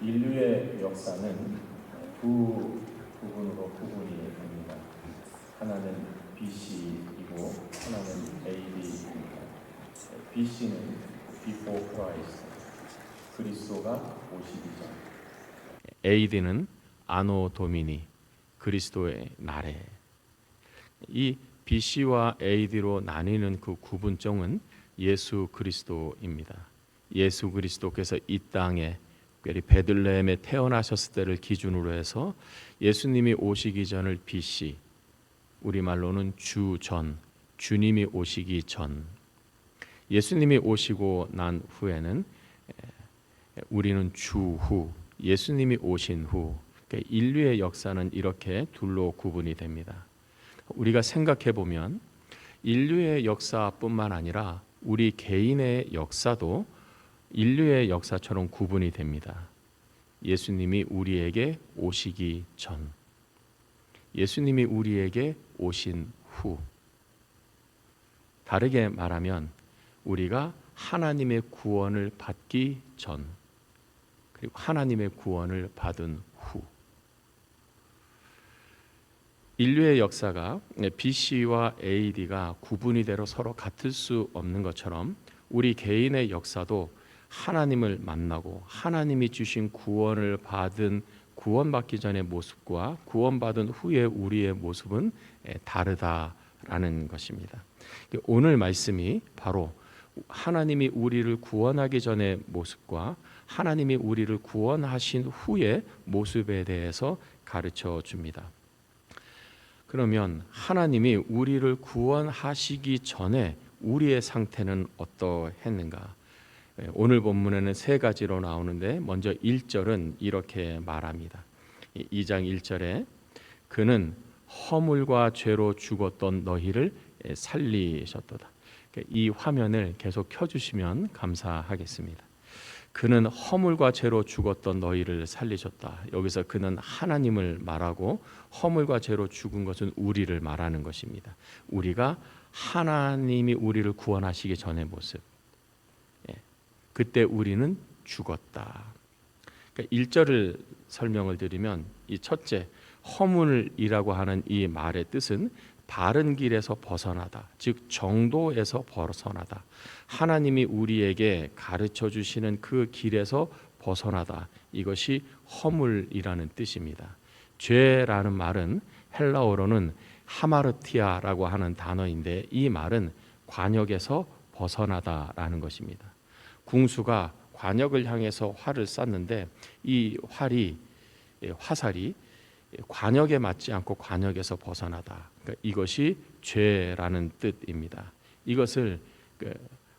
인류의 역사는 두 부분으로 구분이 됩니다. 하나는 BC이고 하나는 AD입니다. BC는 Before Christ, 그리스도가 오시기 전. AD는 아노 도미니, 그리스도의 날에. 이 BC와 AD로 나뉘는 그 구분점은 예수 그리스도입니다. 예수 그리스도께서 이 땅에 특별히 베들레헴에 태어나셨을 때를 기준으로 해서 예수님이 오시기 전을 BC, 우리말로는 주전, 주님이 오시기 전. 예수님이 오시고 난 후에는 우리는 주후, 예수님이 오신 후. 그러니까 인류의 역사는 이렇게 둘로 구분이 됩니다. 우리가 생각해 보면 인류의 역사뿐만 아니라 우리 개인의 역사도 인류의 역사처럼 구분이 됩니다. 예수님이 우리에게 오시기 전, 예수님이 우리에게 오신 후. 다르게 말하면 우리가 하나님의 구원을 받기 전, 그리고 하나님의 구원을 받은 후. 인류의 역사가 BC와 AD가 구분이 되어 서로 같을 수 없는 것처럼 우리 개인의 역사도 하나님을 만나고 하나님이 주신 구원을 받은, 구원받기 전의 모습과 구원받은 후의 우리의 모습은 다르다라는 것입니다. 오늘 말씀이 바로 하나님이 우리를 구원하기 전의 모습과 하나님이 우리를 구원하신 후의 모습에 대해서 가르쳐 줍니다. 그러면 하나님이 우리를 구원하시기 전에 우리의 상태는 어떠했는가? 오늘 본문에는 세 가지로 나오는데 먼저 1절은 이렇게 말합니다. 2장 1절에 그는 허물과 죄로 죽었던 너희를 살리셨도다. 이 화면을 계속 켜주시면 감사하겠습니다. 그는 허물과 죄로 죽었던 너희를 살리셨다. 여기서 그는 하나님을 말하고 허물과 죄로 죽은 것은 우리를 말하는 것입니다. 우리가 하나님이 우리를 구원하시기 전의 모습, 그때 우리는 죽었다. 그러니까 1절을 설명을 드리면 이 첫째, 허물이라고 하는 이 말의 뜻은 바른 길에서 벗어나다, 즉 정도에서 벗어나다. 하나님이 우리에게 가르쳐 주시는 그 길에서 벗어나다. 이것이 허물이라는 뜻입니다. 죄라는 말은 헬라어로는 하마르티아라고 하는 단어인데 이 말은 관역에서 벗어나다라는 것입니다. 궁수가 관역을 향해서 활을 쐈는데 이 화살이 관역에 맞지 않고 관역에서 벗어나다. 그러니까 이것이 죄라는 뜻입니다. 이것을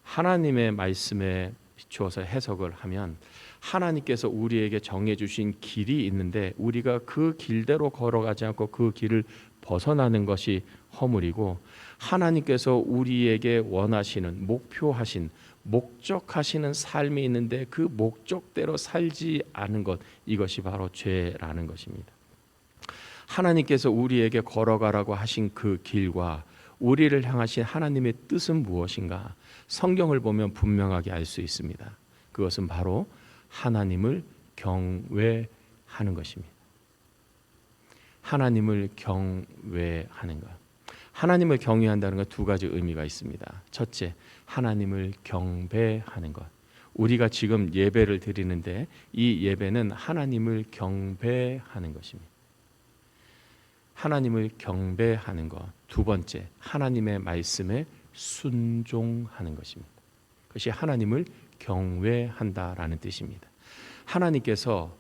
하나님의 말씀에 비추어서 해석을 하면 하나님께서 우리에게 정해주신 길이 있는데 우리가 그 길대로 걸어가지 않고 그 길을 벗어나는 것이 허물이고, 하나님께서 우리에게 원하시는, 목표하신, 목적하시는 삶이 있는데 그 목적대로 살지 않은 것, 이것이 바로 죄라는 것입니다. 하나님께서 우리에게 걸어가라고 하신 그 길과 우리를 향하신 하나님의 뜻은 무엇인가? 성경을 보면 분명하게 알 수 있습니다. 그것은 바로 하나님을 경외하는 것입니다. 하나님을 경외하는 것. 하나님을 경외한다는 것 두 가지 의미가 있습니다. 첫째, 하나님을 경배하는 것. 우리가 지금 예배를 드리는데 이 예배는 하나님을 경배하는 것입니다. 하나님을 경배하는 것. 두 번째, 하나님의 말씀에 순종하는 것입니다. 그것이 하나님을 경외한다라는 뜻입니다. 하나님께서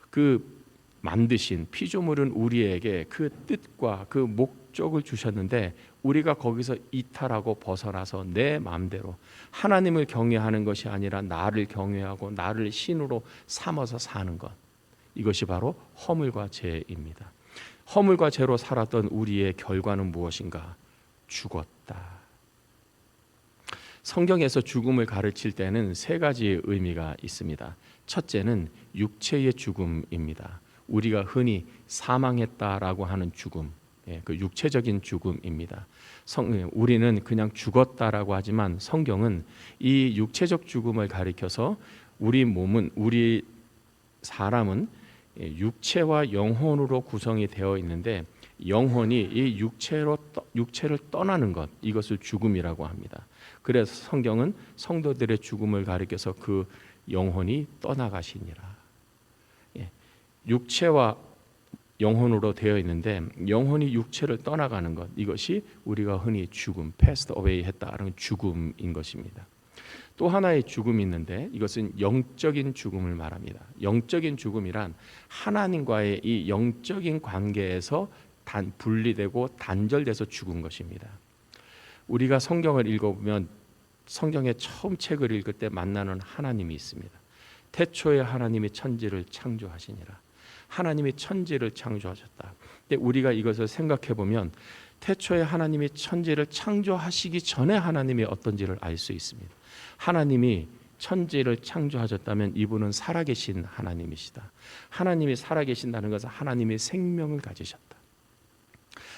그 만드신 피조물은 우리에게 그 뜻과 그 목적을 주셨는데 우리가 거기서 이탈하고 벗어나서 내 마음대로 하나님을 경외하는 것이 아니라 나를 경외하고 나를 신으로 삼아서 사는 것, 이것이 바로 허물과 죄입니다. 허물과 죄로 살았던 우리의 결과는 무엇인가? 죽었다. 성경에서 죽음을 가르칠 때는 세 가지 의미가 있습니다. 첫째는 육체의 죽음입니다. 우리가 흔히 사망했다라고 하는 죽음, 그 육체적인 죽음입니다. 우리는 그냥 죽었다라고 하지만 성경은 이 육체적 죽음을 가리켜서 우리 몸은, 우리 사람은 육체와 영혼으로 구성이 되어 있는데 영혼이 이 육체를 떠나는 것, 이것을 죽음이라고 합니다. 그래서 성경은 성도들의 죽음을 가리켜서 그 영혼이 떠나가시니라. 육체와 영혼으로 되어 있는데 영혼이 육체를 떠나가는 것, 이것이 우리가 흔히 죽음, passed away 했다는 죽음인 것입니다. 또 하나의 죽음이 있는데 이것은 영적인 죽음을 말합니다. 영적인 죽음이란 하나님과의 이 영적인 관계에서 분리되고 단절돼서 죽은 것입니다. 우리가 성경을 읽어보면 성경의 처음 책을 읽을 때 만나는 하나님이 있습니다. 태초에 하나님이 천지를 창조하시니라. 하나님이 천지를 창조하셨다. 근데 우리가 이것을 생각해 보면 태초에 하나님이 천지를 창조하시기 전에 하나님이 어떤지를 알 수 있습니다. 하나님이 천지를 창조하셨다면 이분은 살아계신 하나님이시다. 하나님이 살아계신다는 것은 하나님이 생명을 가지셨다.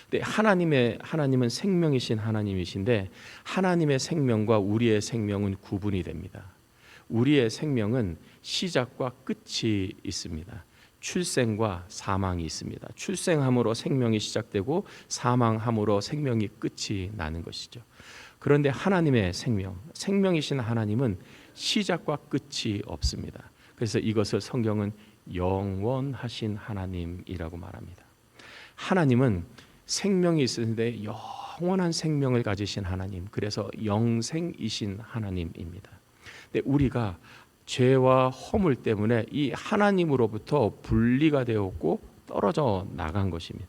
근데 하나님은 생명이신 하나님이신데 하나님의 생명과 우리의 생명은 구분이 됩니다. 우리의 생명은 시작과 끝이 있습니다. 출생과 사망이 있습니다. 출생함으로 생명이 시작되고 사망함으로 생명이 끝이 나는 것이죠. 그런데 하나님의 생명이신 하나님은 시작과 끝이 없습니다. 그래서 이것을 성경은 영원하신 하나님이라고 말합니다. 하나님은 생명이 있는데 영원한 생명을 가지신 하나님, 그래서 영생이신 하나님입니다. 근데 우리가 죄와 허물 때문에 이 하나님으로부터 분리가 되었고 떨어져 나간 것입니다.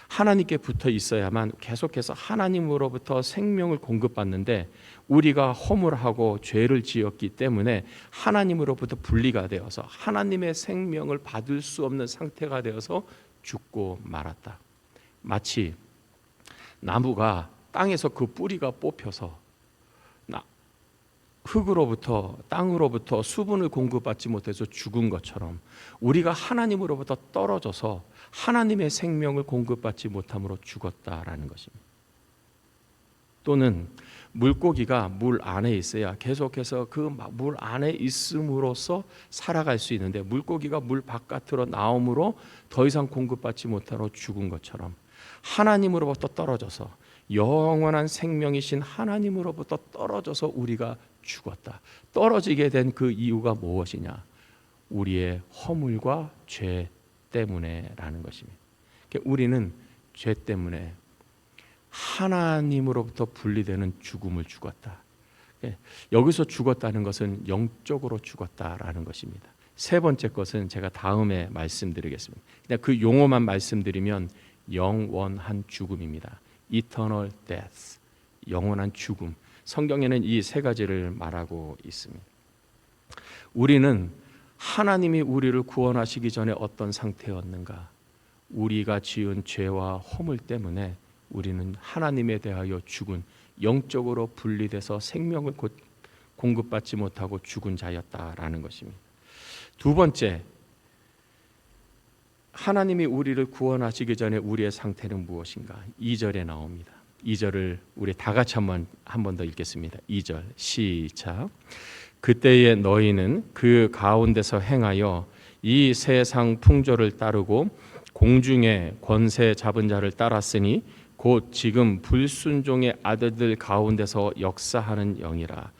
하나님께 붙어 있어야만 계속해서 하나님으로부터 생명을 공급받는데 우리가 허물하고 죄를 지었기 때문에 하나님으로부터 분리가 되어서 하나님의 생명을 받을 수 없는 상태가 되어서 죽고 말았다. 마치 나무가 땅에서 그 뿌리가 뽑혀서 흙으로부터 땅으로부터 수분을 공급받지 못해서 죽은 것처럼 우리가 하나님으로부터 떨어져서 하나님의 생명을 공급받지 못함으로 죽었다라는 것입니다. 또는 물고기가 물 안에 있어야 계속해서 그 물 안에 있음으로써 살아갈 수 있는데 물고기가 물 바깥으로 나옴으로 더 이상 공급받지 못하러 죽은 것처럼 하나님으로부터 떨어져서 영원한 생명이신 하나님으로부터 떨어져서 우리가 죽었다. 떨어지게 된 그 이유가 무엇이냐? 우리의 허물과 죄 때문에라는 것입니다. 우리는 죄 때문에 하나님으로부터 분리되는 죽음을 죽었다. 여기서 죽었다는 것은 영적으로 죽었다라는 것입니다. 세 번째 것은 제가 다음에 말씀드리겠습니다. 그냥 그 용어만 말씀드리면 영원한 죽음입니다. Eternal death, 영원한 죽음. 성경에는 이 세 가지를 말하고 있습니다. 우리는 하나님이 우리를 구원하시기 전에 어떤 상태였는가? 우리가 지은 죄와 허물 때문에 우리는 하나님에 대하여 죽은, 영적으로 분리돼서 생명을 공급받지 못하고 죽은 자였다라는 것입니다. 두 번째, 하나님이 우리를 구원하시기 전에 우리의 상태는 무엇인가? 2절에 나옵니다. 2절을 우리 다 같이 한 번 더 읽겠습니다. 2절 시작. 그때에 너희는 그 가운데서 행하여 이 세상 풍조를 따르고 공중의 권세 잡은 자를 따랐으니 곧 지금 불순종의 아들들 가운데서 역사하는 영이라.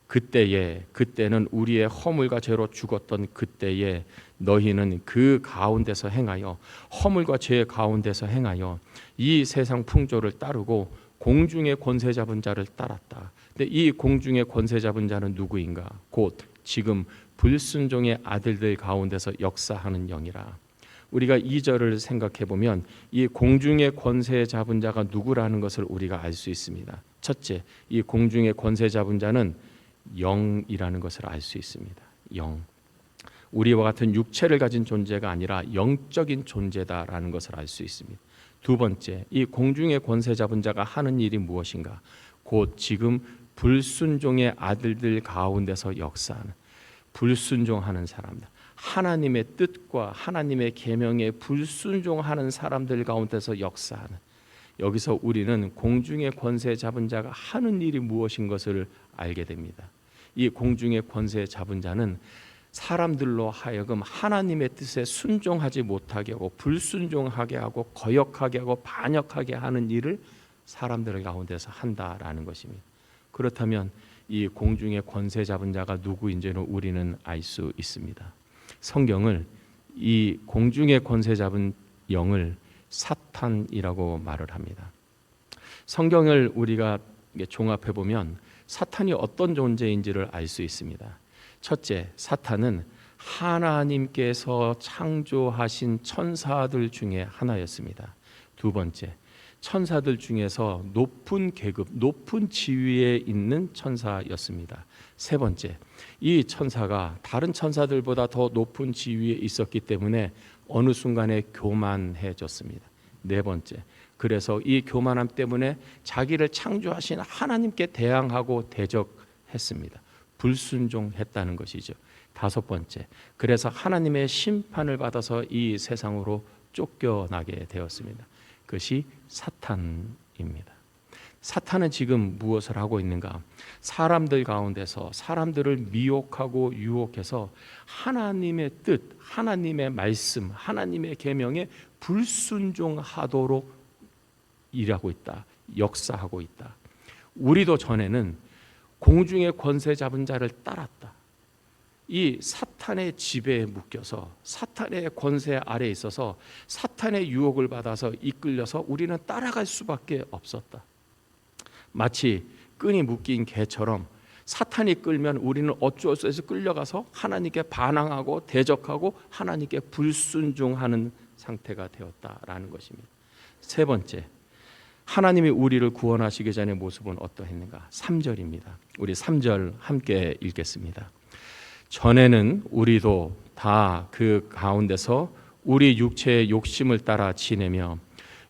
그때는 우리의 허물과 죄로 죽었던 그때에 너희는 그 가운데서 행하여, 허물과 죄 가운데서 행하여 이 세상 풍조를 따르고 공중의 권세 잡은 자를 따랐다. 근데 이 공중의 권세 잡은 자는 누구인가? 곧 지금 불순종의 아들들 가운데서 역사하는 영이라. 우리가 2절을 생각해 보면 이 공중의 권세 잡은 자가 누구라는 것을 우리가 알 수 있습니다. 첫째, 이 공중의 권세 잡은 자는 영이라는 것을 알 수 있습니다. 영. 우리와 같은 육체를 가진 존재가 아니라 영적인 존재다라는 것을 알 수 있습니다. 두 번째, 이 공중의 권세 잡은 자가 하는 일이 무엇인가? 곧 지금 불순종의 아들들 가운데서 역사하는, 불순종하는 사람들, 하나님의 뜻과 하나님의 계명에 불순종하는 사람들 가운데서 역사하는, 여기서 우리는 공중의 권세 잡은 자가 하는 일이 무엇인 것을 알게 됩니다. 이 공중의 권세 잡은 자는 사람들로 하여금 하나님의 뜻에 순종하지 못하게 하고 불순종하게 하고 거역하게 하고 반역하게 하는 일을 사람들 가운데서 한다라는 것입니다. 그렇다면 이 공중의 권세 잡은 자가 누구인지는 우리는 알 수 있습니다. 성경을 이 공중의 권세 잡은 영을 사탄이라고 말을 합니다. 성경을 우리가 종합해 보면 사탄이 어떤 존재인지를 알 수 있습니다. 첫째, 사탄은 하나님께서 창조하신 천사들 중에 하나였습니다. 두 번째, 천사들 중에서 높은 계급, 높은 지위에 있는 천사였습니다. 세 번째, 이 천사가 다른 천사들보다 더 높은 지위에 있었기 때문에 어느 순간에 교만해졌습니다. 네 번째, 그래서 이 교만함 때문에 자기를 창조하신 하나님께 대항하고 대적했습니다. 불순종했다는 것이죠. 다섯 번째, 그래서 하나님의 심판을 받아서 이 세상으로 쫓겨나게 되었습니다. 그것이 사탄입니다. 사탄은 지금 무엇을 하고 있는가? 사람들 가운데서 사람들을 미혹하고 유혹해서 하나님의 뜻, 하나님의 말씀, 하나님의 계명에 불순종하도록 일하고 있다. 역사하고 있다. 우리도 전에는 공중의 권세 잡은 자를 따랐다. 이 사탄의 지배에 묶여서 사탄의 권세 아래에 있어서 사탄의 유혹을 받아서 이끌려서 우리는 따라갈 수밖에 없었다. 마치 끈이 묶인 개처럼 사탄이 끌면 우리는 어쩔 수 없이 끌려가서 하나님께 반항하고 대적하고 하나님께 불순종하는 상태가 되었다라는 것입니다. 세 번째, 하나님이 우리를 구원하시기 전의 모습은 어떠했는가? 3절입니다. 우리 3절 함께 읽겠습니다. 전에는 우리도 다 그 가운데서 우리 육체의 욕심을 따라 지내며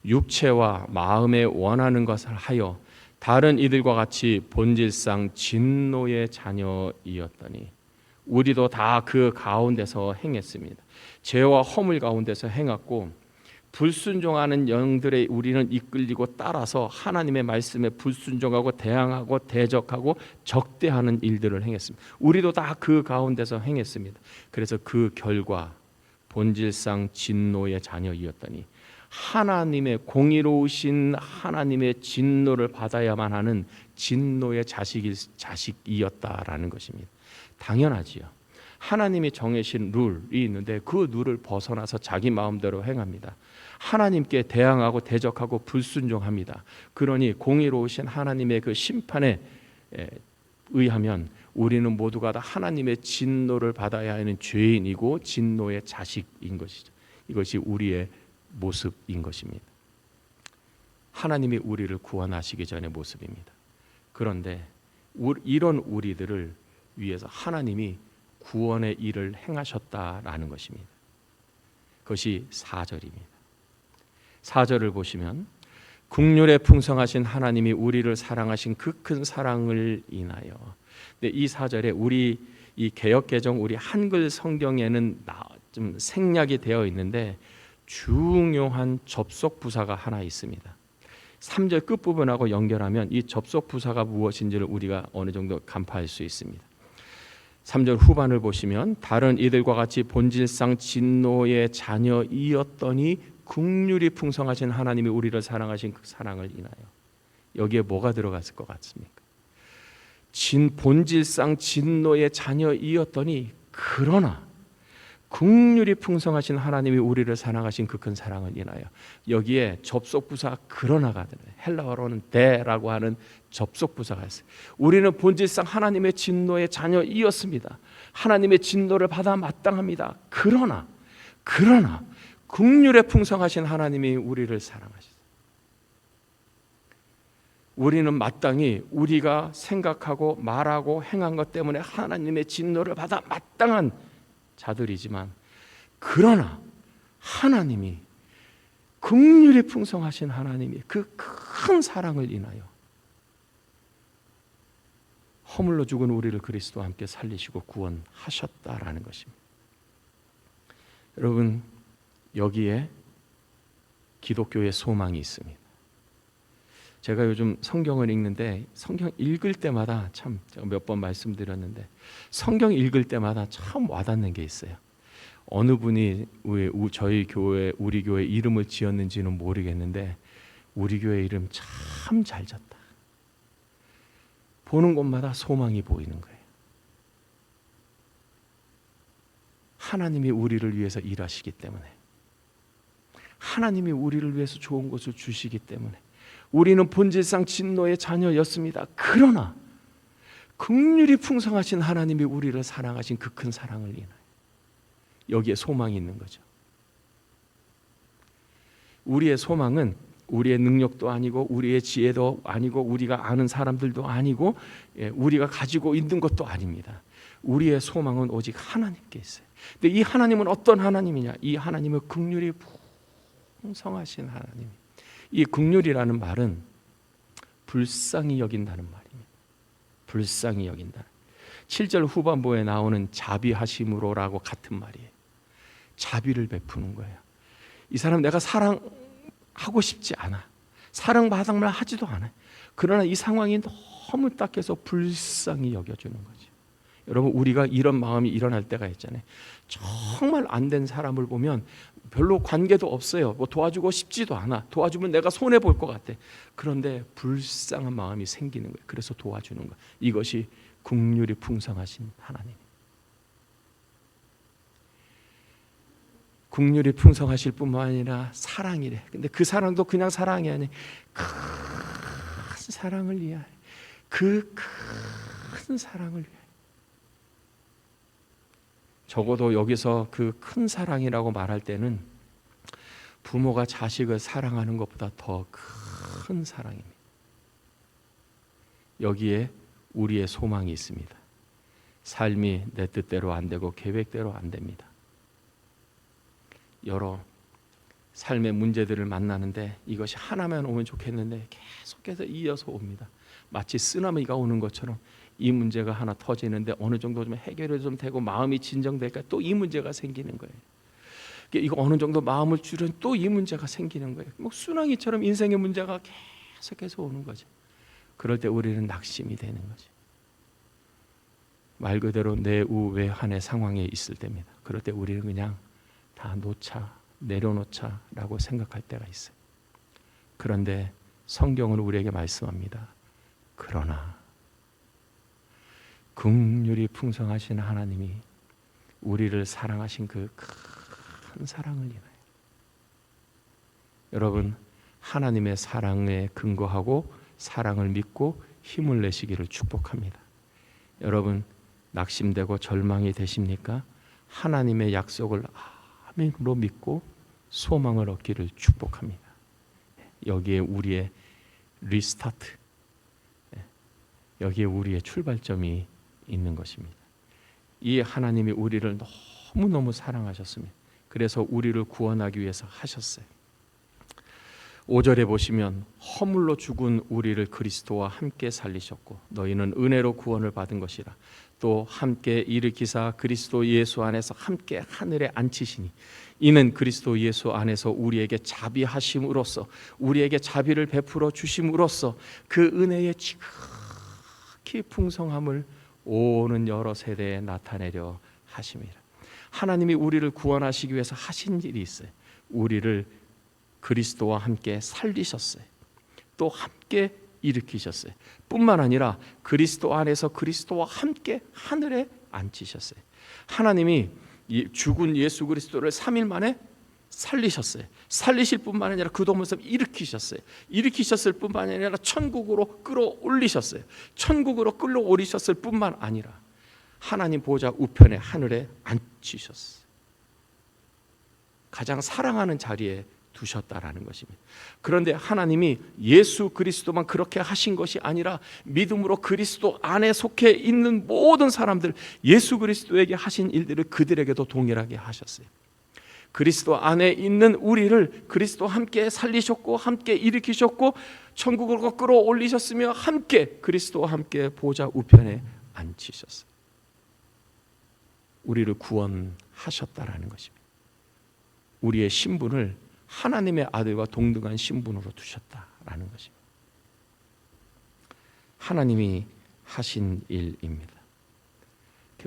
육체와 마음에 원하는 것을 하여 다른 이들과 같이 본질상 진노의 자녀이었더니 우리도 다 그 가운데서 행했습니다. 죄와 허물 가운데서 행했고 불순종하는 영들의 우리는 이끌리고 따라서 하나님의 말씀에 불순종하고 대항하고 대적하고 적대하는 일들을 행했습니다. 우리도 다 그 가운데서 행했습니다. 그래서 그 결과 본질상 진노의 자녀이었더니 하나님의 공의로우신 하나님의 진노를 받아야만 하는 진노의 자식이었다라는 것입니다. 당연하지요. 하나님이 정해신 룰이 있는데 그 룰을 벗어나서 자기 마음대로 행합니다. 하나님께 대항하고 대적하고 불순종합니다. 그러니 공의로우신 하나님의 그 심판에 의하면 우리는 모두가 다 하나님의 진노를 받아야 하는 죄인이고 진노의 자식인 것이죠. 이것이 우리의 모습인 것입니다. 하나님이 우리를 구원하시기 전의 모습입니다. 그런데 이런 우리들을 위해서 하나님이 구원의 일을 행하셨다라는 것입니다. 그것이 4절입니다. 4절을 보시면 긍휼에 풍성하신 하나님이 우리를 사랑하신 그 큰 사랑을 인하여. 근데 이 4절에 우리 이 개역개정 우리 한글 성경에는 좀 생략이 되어 있는데 중요한 접속 부사가 하나 있습니다. 3절 끝부분하고 연결하면 이 접속 부사가 무엇인지를 우리가 어느 정도 간파할 수 있습니다. 3절 후반을 보시면 다른 이들과 같이 본질상 진노의 자녀이었더니 긍휼이 풍성하신 하나님이 우리를 사랑하신 그 사랑을 인하여. 여기에 뭐가 들어갔을 것 같습니까? 본질상 진노의 자녀이었더니 그러나 긍휼이 풍성하신 하나님이 우리를 사랑하신 그 큰 사랑을 인하여. 여기에 접속부사 그러나가 들어요. 헬라어로는 대라고 하는 접속부사가 있어요. 우리는 본질상 하나님의 진노의 자녀이었습니다. 하나님의 진노를 받아 마땅합니다. 그러나 긍휼에 풍성하신 하나님이 우리를 사랑하시다. 우리는 마땅히 우리가 생각하고 말하고 행한 것 때문에 하나님의 진노를 받아 마땅한 자들이지만 그러나 하나님이 긍휼이 풍성하신 하나님이 그 큰 사랑을 인하여 허물로 죽은 우리를 그리스도와 함께 살리시고 구원하셨다라는 것입니다. 여러분, 여기에 기독교의 소망이 있습니다. 제가 요즘 성경을 읽는데 성경 읽을 때마다 참 제가 몇 번 말씀드렸는데 성경 읽을 때마다 참 와닿는 게 있어요. 어느 분이 저희 교회 우리 교회 이름을 지었는지는 모르겠는데 우리 교회 이름 참 잘 졌다. 보는 곳마다 소망이 보이는 거예요. 하나님이 우리를 위해서 일하시기 때문에, 하나님이 우리를 위해서 좋은 것을 주시기 때문에 우리는 본질상 진노의 자녀였습니다. 그러나 긍휼이 풍성하신 하나님이 우리를 사랑하신 그 큰 사랑을 인하여 여기에 소망이 있는 거죠. 우리의 소망은 우리의 능력도 아니고 우리의 지혜도 아니고 우리가 아는 사람들도 아니고 우리가 가지고 있는 것도 아닙니다. 우리의 소망은 오직 하나님께 있어요. 근데 이 하나님은 어떤 하나님이냐? 이 하나님은 긍휼이 풍성하신 하나님. 이 긍휼이라는 말은 불쌍히 여긴다는 말입니다. 불쌍히 여긴다. 7절 후반부에 나오는 자비하심으로라고 같은 말이에요. 자비를 베푸는 거예요. 이 사람 내가 사랑하고 싶지 않아. 사랑받으려 하지도 않아요. 그러나 이 상황이 너무 딱해서 불쌍히 여겨주는 거죠. 여러분, 우리가 이런 마음이 일어날 때가 있잖아요. 정말 안 된 사람을 보면 별로 관계도 없어요. 뭐 도와주고 싶지도 않아. 도와주면 내가 손해 볼 것 같아. 그런데 불쌍한 마음이 생기는 거예요. 그래서 도와주는 거예요. 이것이 긍휼이 풍성하신 하나님. 긍휼이 풍성하실 뿐만 아니라 사랑이래. 근데 그 사랑도 그냥 사랑이 아니에요. 큰 사랑을 위하여, 그 큰 사랑을 위하여. 적어도 여기서 그 큰 사랑이라고 말할 때는 부모가 자식을 사랑하는 것보다 더 큰 사랑입니다. 여기에 우리의 소망이 있습니다. 삶이 내 뜻대로 안 되고 계획대로 안 됩니다. 여러 삶의 문제들을 만나는데 이것이 하나만 오면 좋겠는데 계속해서 이어서 옵니다. 마치 쓰나미가 오는 것처럼 이 문제가 하나 터지는데 어느 정도 좀 해결이 좀 되고 마음이 진정될까 또 이 문제가 생기는 거예요. 이거 어느 정도 마음을 줄이면 또 이 문제가 생기는 거예요. 뭐 순항이처럼 인생의 문제가 계속해서 오는 거죠. 그럴 때 우리는 낙심이 되는 거죠. 말 그대로 내우외한의 상황에 있을 때입니다. 그럴 때 우리는 그냥 다 놓자, 내려놓자라고 생각할 때가 있어요. 그런데 성경은 우리에게 말씀합니다. 그러나 긍휼이 풍성하신 하나님이 우리를 사랑하신 그 큰 사랑을 인하여, 여러분, 하나님의 사랑에 근거하고 사랑을 믿고 힘을 내시기를 축복합니다. 여러분, 낙심되고 절망이 되십니까? 하나님의 약속을 아멘으로 믿고 소망을 얻기를 축복합니다. 여기에 우리의 리스타트, 여기에 우리의 출발점이 있는 것입니다. 이 하나님이 우리를 너무너무 사랑하셨습니다. 그래서 우리를 구원하기 위해서 하셨어요. 5절에 보시면 허물로 죽은 우리를 그리스도와 함께 살리셨고 너희는 은혜로 구원을 받은 것이라. 또 함께 일으키사 그리스도 예수 안에서 함께 하늘에 앉히시니 이는 그리스도 예수 안에서 우리에게 자비하심으로써, 우리에게 자비를 베풀어 주심으로써 그 은혜의 지극히 풍성함을 오는 여러 세대에 나타내려 하심이라. 하나님이 우리를 구원하시기 위해서 하신 일이 있어요. 우리를 그리스도와 함께 살리셨어요. 또 함께 일으키셨어요. 뿐만 아니라 그리스도 안에서 그리스도와 함께 하늘에 앉히셨어요. 하나님이 죽은 예수 그리스도를 3일 만에 살리셨어요. 살리실 뿐만 아니라 그 도문서 일으키셨어요. 일으키셨을 뿐만 아니라 천국으로 끌어올리셨어요. 천국으로 끌어올리셨을 뿐만 아니라 하나님 보좌 우편에 하늘에 앉히셨어요. 가장 사랑하는 자리에 두셨다라는 것입니다. 그런데 하나님이 예수 그리스도만 그렇게 하신 것이 아니라 믿음으로 그리스도 안에 속해 있는 모든 사람들, 예수 그리스도에게 하신 일들을 그들에게도 동일하게 하셨어요. 그리스도 안에 있는 우리를 그리스도 함께 살리셨고 함께 일으키셨고 천국으로 끌어올리셨으며 함께 그리스도와 함께 보좌 우편에 앉히셨어요. 우리를 구원하셨다라는 것입니다. 우리의 신분을 하나님의 아들과 동등한 신분으로 두셨다라는 것입니다. 하나님이 하신 일입니다.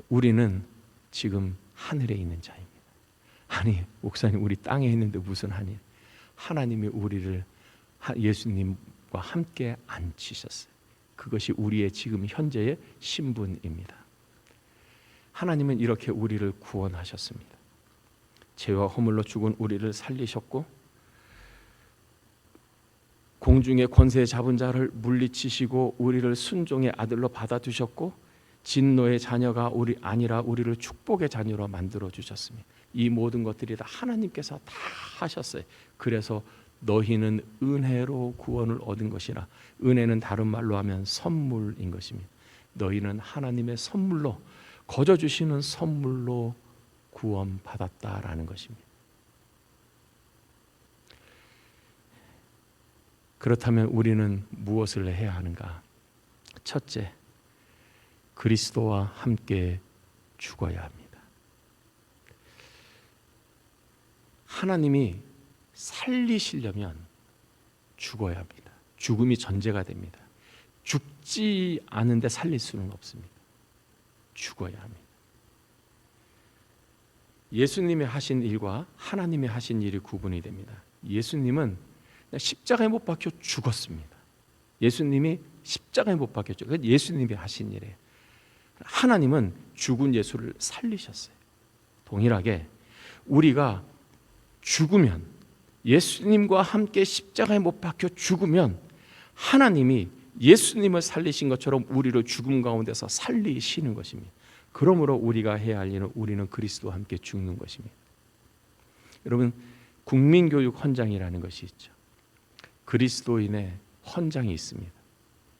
우리는 지금 하늘에 있는 자입니다. 아니, 목사님, 우리 땅에 있는데 무슨 하늘? 하나님이 우리를 예수님과 함께 앉히셨어요. 그것이 우리의 지금 현재의 신분입니다. 하나님은 이렇게 우리를 구원하셨습니다. 죄와 허물로 죽은 우리를 살리셨고, 공중의 권세 잡은 자를 물리치시고 우리를 순종의 아들로 받아주셨고, 진노의 자녀가 우리를 축복의 자녀로 만들어 주셨습니다. 이 모든 것들이 다 하나님께서 다 하셨어요. 그래서 너희는 은혜로 구원을 얻은 것이라. 은혜는 다른 말로 하면 선물인 것입니다. 너희는 하나님의 선물로, 거저 주시는 선물로 구원받았다라는 것입니다. 그렇다면 우리는 무엇을 해야 하는가? 첫째, 그리스도와 함께 죽어야 합니다. 하나님이 살리시려면 죽어야 합니다. 죽음이 전제가 됩니다. 죽지 않은데 살릴 수는 없습니다. 죽어야 합니다. 예수님이 하신 일과 하나님이 하신 일이 구분이 됩니다. 예수님은 십자가에 못 박혀 죽었습니다. 예수님이 십자가에 못 박혀 죽었어요. 그건 예수님이 하신 일이에요. 하나님은 죽은 예수를 살리셨어요. 동일하게 우리가 죽으면, 예수님과 함께 십자가에 못 박혀 죽으면 하나님이 예수님을 살리신 것처럼 우리를 죽음 가운데서 살리시는 것입니다. 그러므로 우리가 해야 할 일은 우리는 그리스도와 함께 죽는 것입니다. 여러분, 국민교육 헌장이라는 것이 있죠. 그리스도인의 헌장이 있습니다.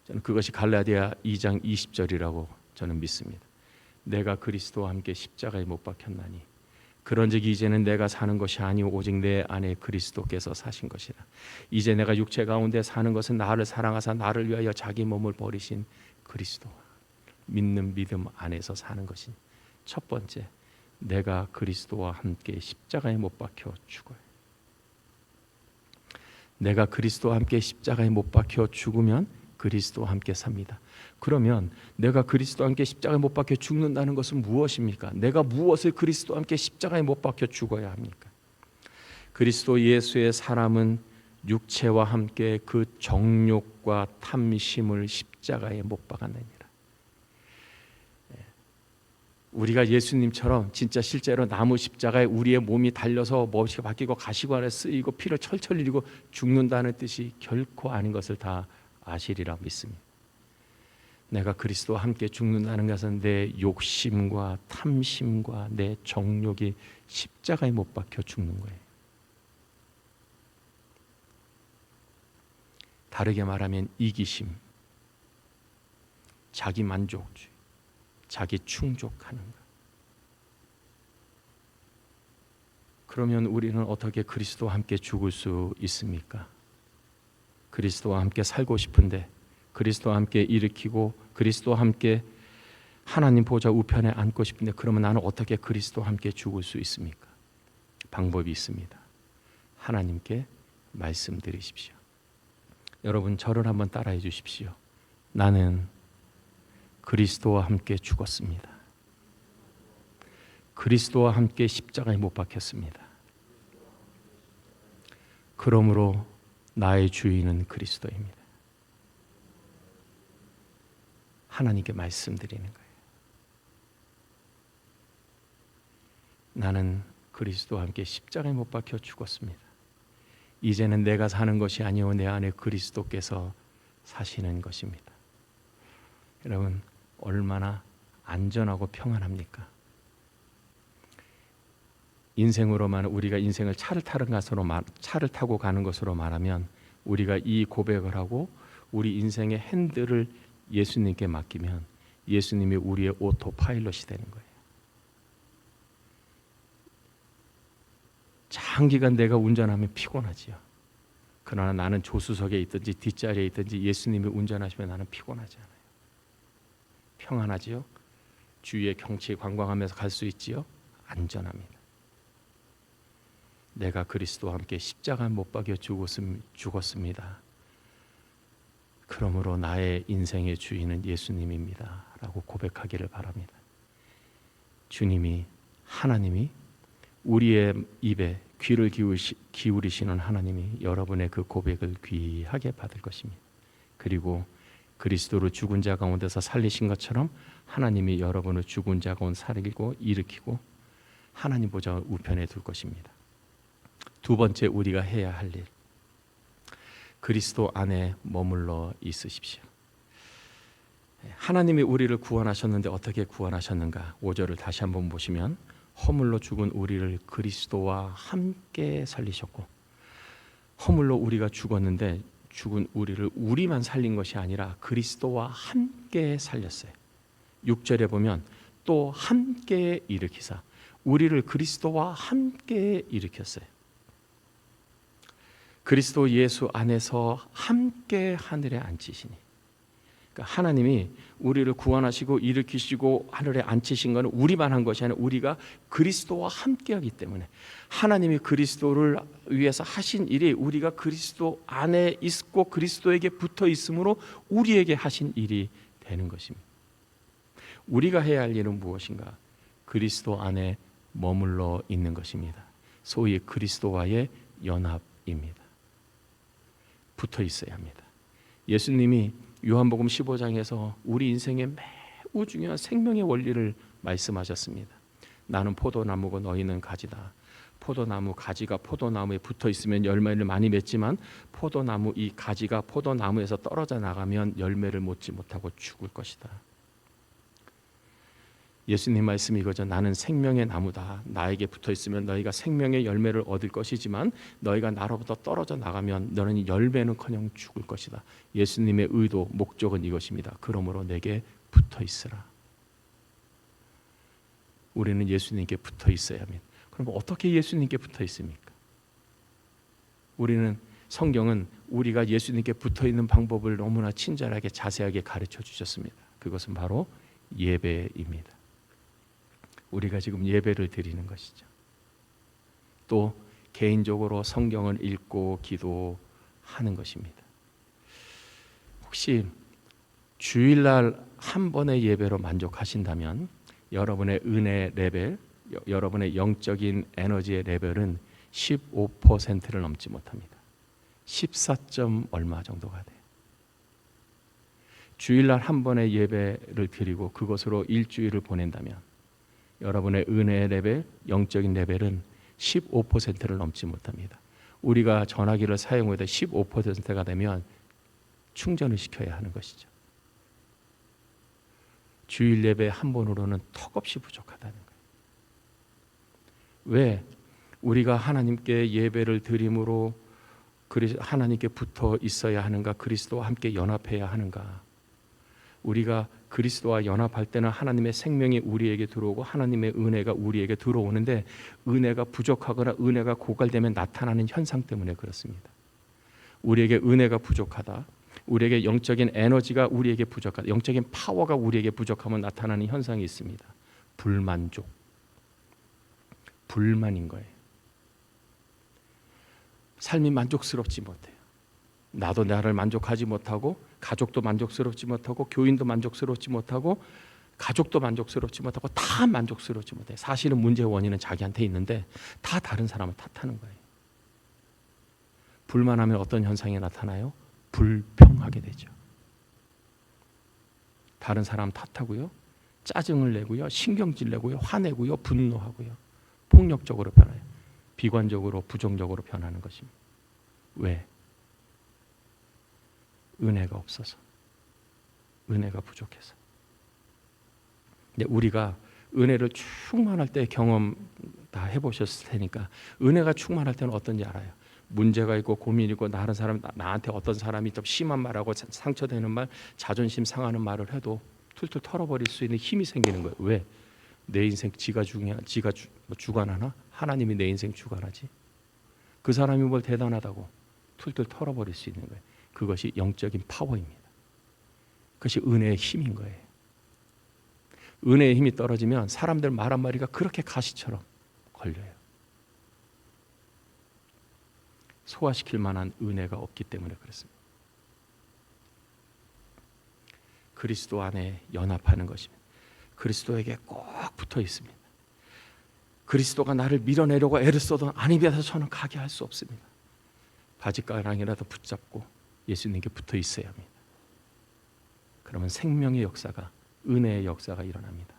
저는 그것이 갈라디아 2장 20절이라고 저는 믿습니다. 내가 그리스도와 함께 십자가에 못 박혔나니 그런즉 이제는 내가 사는 것이 아니오 오직 내 안에 그리스도께서 사신 것이라. 이제 내가 육체 가운데 사는 것은 나를 사랑하사 나를 위하여 자기 몸을 버리신 그리스도와 믿는 믿음 안에서 사는 것이니. 첫 번째, 내가 그리스도와 함께 십자가에 못 박혀 죽어요. 내가 그리스도와 함께 십자가에 못 박혀 죽으면 그리스도와 함께 삽니다. 그러면 내가 그리스도와 함께 십자가에 못 박혀 죽는다는 것은 무엇입니까? 내가 무엇을 그리스도와 함께 십자가에 못 박혀 죽어야 합니까? 그리스도 예수의 사람은 육체와 함께 그 정욕과 탐심을 십자가에 못 박아냅니다. 우리가 예수님처럼 진짜 실제로 나무 십자가에 우리의 몸이 달려서 몹시가 바뀌고 가시관에 쓰이고 피를 철철 흘리고 죽는다는 뜻이 결코 아닌 것을 다 아시리라 믿습니다. 내가 그리스도와 함께 죽는다는 것은 내 욕심과 탐심과 내 정욕이 십자가에 못 박혀 죽는 거예요. 다르게 말하면 이기심, 자기 만족주의, 자기 충족하는 것. 그러면 우리는 어떻게 그리스도와 함께 죽을 수 있습니까? 그리스도와 함께 살고 싶은데, 그리스도와 함께 일으키고 그리스도와 함께 하나님 보좌 우편에 앉고 싶은데, 그러면 나는 어떻게 그리스도와 함께 죽을 수 있습니까? 방법이 있습니다. 하나님께 말씀드리십시오. 여러분, 저를 한번 따라해 주십시오. 나는 그리스도와 함께 죽었습니다. 그리스도와 함께 십자가에 못 박혔습니다. 그러므로 나의 주인은 그리스도입니다. 하나님께 말씀드리는 거예요. 나는 그리스도와 함께 십자가에 못 박혀 죽었습니다. 이제는 내가 사는 것이 아니오 내 안에 그리스도께서 사시는 것입니다. 여러분, 얼마나 안전하고 평안합니까? 인생으로만, 우리가 인생을 차를 타고 가는 것으로 말하면, 우리가 이 고백을 하고 우리 인생의 핸들을 예수님께 맡기면 예수님이 우리의 오토파일럿이 되는 거예요. 장기간 내가 운전하면 피곤하지요. 그러나 나는 조수석에 있든지 뒷자리에 있든지 예수님이 운전하시면 나는 피곤하지 않아요. 평안하지요. 주위의 경치 관광하면서 갈 수 있지요. 안전합니다. 내가 그리스도와 함께 십자가 못 박여 죽었습니다. 그러므로 나의 인생의 주인은 예수님입니다 라고 고백하기를 바랍니다. 주님이, 하나님이, 우리의 입에 귀를 기울이시는 하나님이 여러분의 그 고백을 귀하게 받을 것입니다. 그리고 그리스도로 죽은 자 가운데서 살리신 것처럼 하나님이 여러분을 죽은 자 가운데 살리고 일으키고 하나님 보좌 우편에 둘 것입니다. 두 번째 우리가 해야 할 일, 그리스도 안에 머물러 있으십시오. 하나님이 우리를 구원하셨는데 어떻게 구원하셨는가? 5절을 다시 한번 보시면 허물로 죽은 우리를 그리스도와 함께 살리셨고, 허물로 우리가 죽었는데 죽은 우리를 우리만 살린 것이 아니라 그리스도와 함께 살렸어요. 6절에 보면 또 함께 일으키사 우리를 그리스도와 함께 일으켰어요. 그리스도 예수 안에서 함께 하늘에 앉히시니, 그러니까 하나님이 우리를 구원하시고 일으키시고 하늘에 앉히신 것은 우리만 한 것이 아니라 우리가 그리스도와 함께하기 때문에 하나님이 그리스도를 위해서 하신 일이 우리가 그리스도 안에 있고 그리스도에게 붙어 있으므로 우리에게 하신 일이 되는 것입니다. 우리가 해야 할 일은 무엇인가? 그리스도 안에 머물러 있는 것입니다. 소위 그리스도와의 연합입니다. 붙어 있어야 합니다. 예수님이 요한복음 15장에서 우리 인생의 매우 중요한 생명의 원리를 말씀하셨습니다. 나는 포도나무고 너희는 가지다. 포도나무 가지가 포도나무에 붙어 있으면 열매를 많이 맺지만 포도나무 이 가지가 포도나무에서 떨어져 나가면 열매를 맺지 못하고 죽을 것이다. 예수님 말씀이 이거죠. 나는 생명의 나무다. 나에게 붙어 있으면 너희가 생명의 열매를 얻을 것이지만 너희가 나로부터 떨어져 나가면 너는 열매는커녕 죽을 것이다. 예수님의 의도, 목적은 이것입니다. 그러므로 내게 붙어 있으라. 우리는 예수님께 붙어 있어야 합니다. 그럼 어떻게 예수님께 붙어 있습니까? 우리는 성경은 우리가 예수님께 붙어 있는 방법을 너무나 친절하게 자세하게 가르쳐 주셨습니다. 그것은 바로 예배입니다. 우리가 지금 예배를 드리는 것이죠. 또 개인적으로 성경을 읽고 기도하는 것입니다. 혹시 주일날 한 번의 예배로 만족하신다면 여러분의 은혜 레벨, 여러분의 영적인 에너지의 레벨은 15%를 넘지 못합니다. 14점 얼마 정도가 돼요. 주일날 한 번의 예배를 드리고 그것으로 일주일을 보낸다면 여러분의 은혜의 레벨, 영적인 레벨은 15%를 넘지 못합니다. 우리가 전화기를 사용해도 15%가 되면 충전을 시켜야 하는 것이죠. 주일 예배 한 번으로는 턱없이 부족하다는 거예요. 왜? 우리가 하나님께 예배를 드림으로 하나님께 붙어 있어야 하는가? 그리스도와 함께 연합해야 하는가? 우리가 그리스도와 연합할 때는 하나님의 생명이 우리에게 들어오고 하나님의 은혜가 우리에게 들어오는데 은혜가 부족하거나 은혜가 고갈되면 나타나는 현상 때문에 그렇습니다. 우리에게 은혜가 부족하다, 우리에게 영적인 에너지가 우리에게 부족하다, 영적인 파워가 우리에게 부족하면 나타나는 현상이 있습니다. 불만족, 불만인 거예요. 삶이 만족스럽지 못해요. 나도 나를 만족하지 못하고 가족도 만족스럽지 못하고 교인도 만족스럽지 못하고 가족도 만족스럽지 못하고 다 만족스럽지 못해요. 사실은 문제의 원인은 자기한테 있는데 다 다른 사람을 탓하는 거예요. 불만하면 어떤 현상이 나타나요? 불평하게 되죠. 다른 사람 탓하고요, 짜증을 내고요, 신경질 내고요, 화내고요, 분노하고요, 폭력적으로 변해요. 비관적으로 부정적으로 변하는 것입니다. 왜? 은혜가 없어서, 은혜가 부족해서. 근데 우리가 은혜를 충만할 때 경험 다 해보셨을 테니까 은혜가 충만할 때는 어떤지 알아요. 문제가 있고 고민이 있고 다른 사람, 나한테 어떤 사람이 좀 심한 말하고 상처되는 말, 자존심 상하는 말을 해도 툴툴 털어버릴 수 있는 힘이 생기는 거예요. 왜? 내 인생 지가 주관하나? 하나님이 내 인생 주관하지. 그 사람이 뭘 대단하다고 툴툴 털어버릴 수 있는 거예요. 그것이 영적인 파워입니다. 그것이 은혜의 힘인 거예요. 은혜의 힘이 떨어지면 사람들 말 한마디가 그렇게 가시처럼 걸려요. 소화시킬 만한 은혜가 없기 때문에 그렇습니다. 그리스도 안에 연합하는 것입니다. 그리스도에게 꼭 붙어 있습니다. 그리스도가 나를 밀어내려고 애를 써도 안 입에서 저는 가게 할 수 없습니다. 바지가랑이라도 붙잡고 예수님께 붙어 있어야 합니다. 그러면 생명의 역사가, 은혜의 역사가 일어납니다.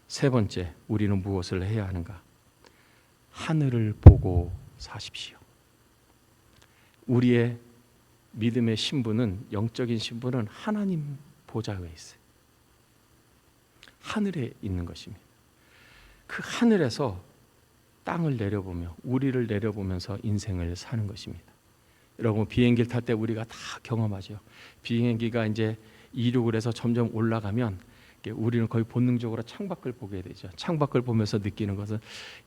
세 번째, 우리는 무엇을 해야 하는가? 하늘을 보고 사십시오. 우리의 믿음의 신분은, 영적인 신분은 하나님 보좌에 있어요. 하늘에 있는 것입니다. 그 하늘에서 땅을 내려보며, 우리를 내려보면서 인생을 사는 것입니다. 여러분, 비행기를 탈 때 우리가 다 경험하죠. 비행기가 이제 이륙을 해서 점점 올라가면 우리는 거의 본능적으로 창밖을 보게 되죠. 창밖을 보면서 느끼는 것은,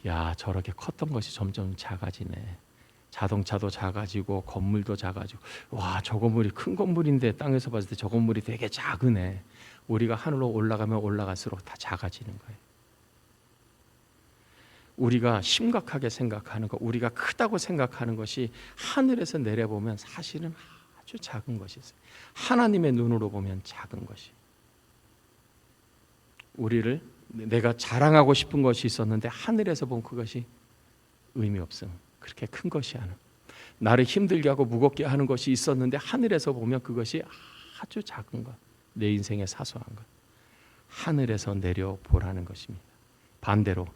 야, 저렇게 컸던 것이 점점 작아지네. 자동차도 작아지고 건물도 작아지고, 와, 저 건물이 큰 건물인데 땅에서 봤을 때 저 건물이 되게 작으네. 우리가 하늘로 올라가면 올라갈수록 다 작아지는 거예요. 우리가 심각하게 생각하는 것, 우리가 크다고 생각하는 것이 하늘에서 내려보면 사실은 아주 작은 것이 있어요. 하나님의 눈으로 보면 작은 것이. 우리를, 내가 자랑하고 싶은 것이 있었는데 하늘에서 보면 그것이 의미 없음. 그렇게 큰 것이 아니야. 나를 힘들게 하고 무겁게 하는 것이 있었는데 하늘에서 보면 그것이 아주 작은 것, 내 인생의 사소한 것. 하늘에서 내려보라는 것입니다. 반대로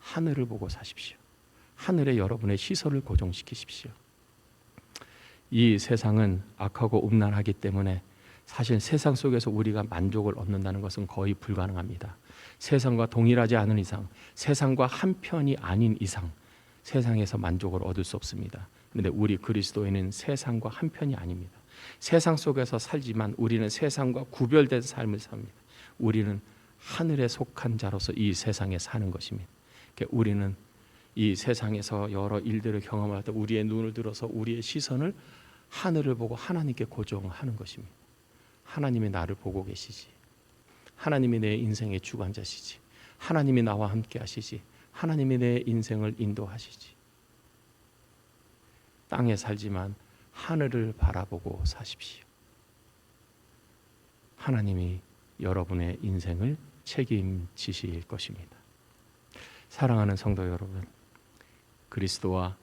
하늘을 보고 사십시오. 하늘에 여러분의 시선을 고정시키십시오. 이 세상은 악하고 음란하기 때문에 사실 세상 속에서 우리가 만족을 얻는다는 것은 거의 불가능합니다. 세상과 동일하지 않은 이상, 세상과 한편이 아닌 이상 세상에서 만족을 얻을 수 없습니다. 그런데 우리 그리스도인은 세상과 한편이 아닙니다. 세상 속에서 살지만 우리는 세상과 구별된 삶을 삽니다. 우리는 하늘에 속한 자로서 이 세상에 사는 것입니다. 우리는 이 세상에서 여러 일들을 경험할 때 우리의 눈을 들어서 우리의 시선을 하늘을 보고 하나님께 고정하는 것입니다. 하나님이 나를 보고 계시지. 하나님이 내 인생의 주관자시지. 하나님이 나와 함께 하시지. 하나님이 내 인생을 인도하시지. 땅에 살지만 하늘을 바라보고 사십시오. 하나님이 여러분의 인생을 책임지실 것입니다. 사랑하는 성도 여러분,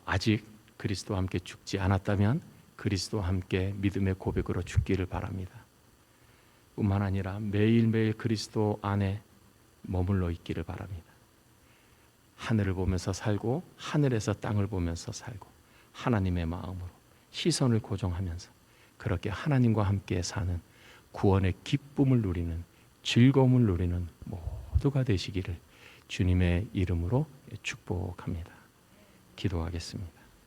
아직 그리스도와 함께 죽지 않았다면 그리스도와 함께 믿음의 고백으로 죽기를 바랍니다. 뿐만 아니라 매일매일 그리스도 안에 머물러 있기를 바랍니다. 하늘을 보면서 살고 하늘에서 땅을 보면서 살고 하나님의 마음으로 시선을 고정하면서 그렇게 하나님과 함께 사는 구원의 기쁨을 누리는, 즐거움을 누리는 모두가 되시기를 주님의 이름으로 축복합니다. 기도하겠습니다.